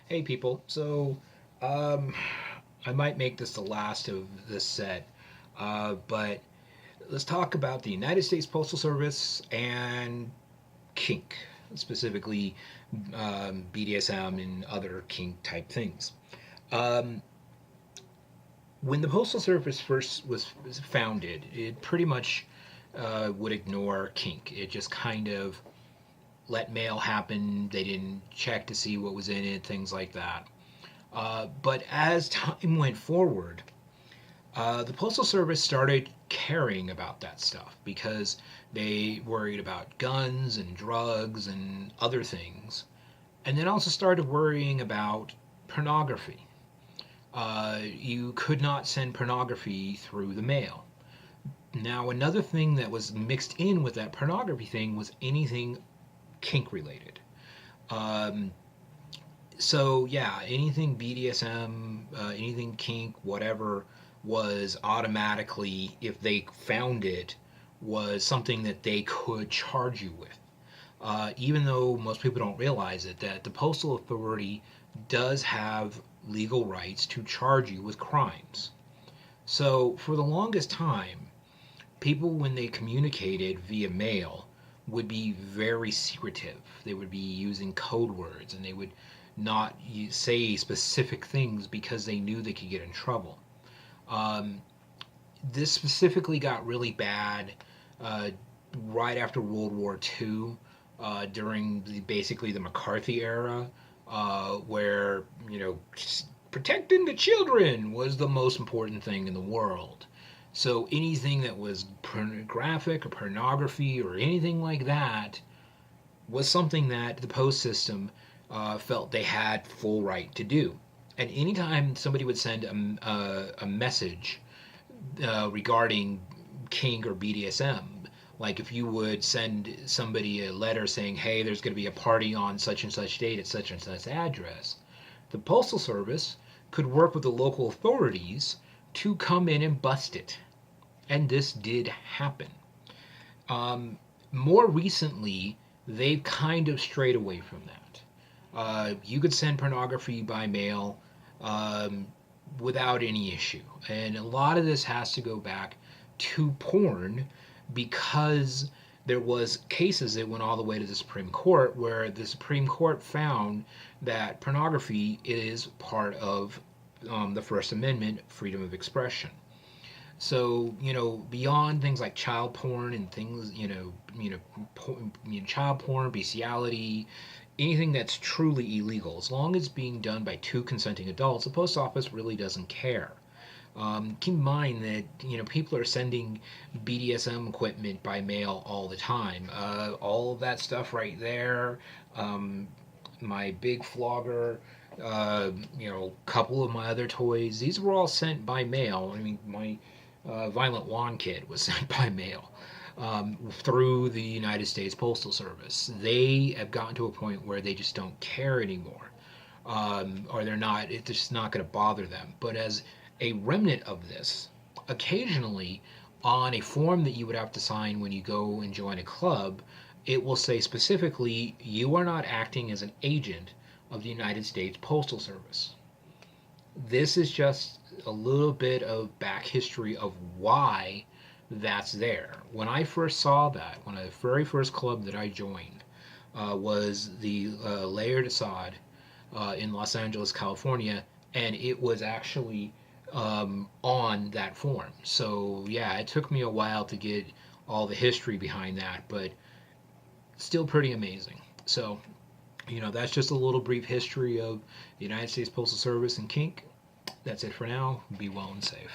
Hey people, um, I might make this the last of this set, but let's talk about the United States Postal Service and kink, specifically BDSM and other kink type things. Um, when the Postal Service first was founded, it pretty much would ignore kink. It just kind of let mail happen. They didn't check to see what was in it, things like that. But as time went forward, the Postal Service started caring about that stuff because they worried about guns and drugs and other things. And then also started worrying about pornography. You could not send pornography through the mail. Now, another thing that was mixed in with that pornography thing was anything kink related. Um, so yeah, anything BDSM, anything kink, whatever was automatically, if they found it, was something that they could charge you with. Even though most people don't realize it, that the Postal Authority does have legal rights to charge you with crimes. So for the longest time, people, when they communicated via mail, would be very secretive. They would be using code words and they would not say specific things because they knew they could get in trouble. Um, this specifically got really bad uh, right after World War II, during basically the McCarthy era, where protecting the children was the most important thing in the world. So anything that was pornographic or pornography or anything like that was something that the post system felt they had full right to do. And anytime somebody would send a message regarding kink or BDSM, like if you would send somebody a letter saying, hey, there's going to be a party on such and such date at such and such address, the Postal Service could work with the local authorities to come in and bust it. And this did happen. More recently, they've kind of strayed away from that. You could send pornography by mail um, without any issue. And a lot of this has to go back to porn because there was cases that went all the way to the Supreme Court where the Supreme Court found that pornography is part of the First Amendment, freedom of expression. So beyond things like child porn and things, child porn, bestiality, anything that's truly illegal, as long as it's being done by two consenting adults, the post office really doesn't care. Keep in mind that people are sending BDSM equipment by mail all the time. All of that stuff right there. Um, my big flogger. Couple of my other toys. These were all sent by mail. I mean, my Violent Wand kit was sent by mail through the United States Postal Service. They have gotten to a point where they just don't care anymore, or they're not. It's just not going to bother them. But as a remnant of this, occasionally on a form that you would have to sign when you go and join a club, it will say specifically, you are not acting as an agent of the United States Postal Service. This is just a little bit of back history of why that's there. When I first saw that, when the very first club that I joined was the Laird Assad in Los Angeles, California, and it was actually on that form. So yeah, it took me a while to get all the history behind that, but still pretty amazing. So that's just a little brief history of the United States Postal Service and kink. That's it for now. Be well and safe.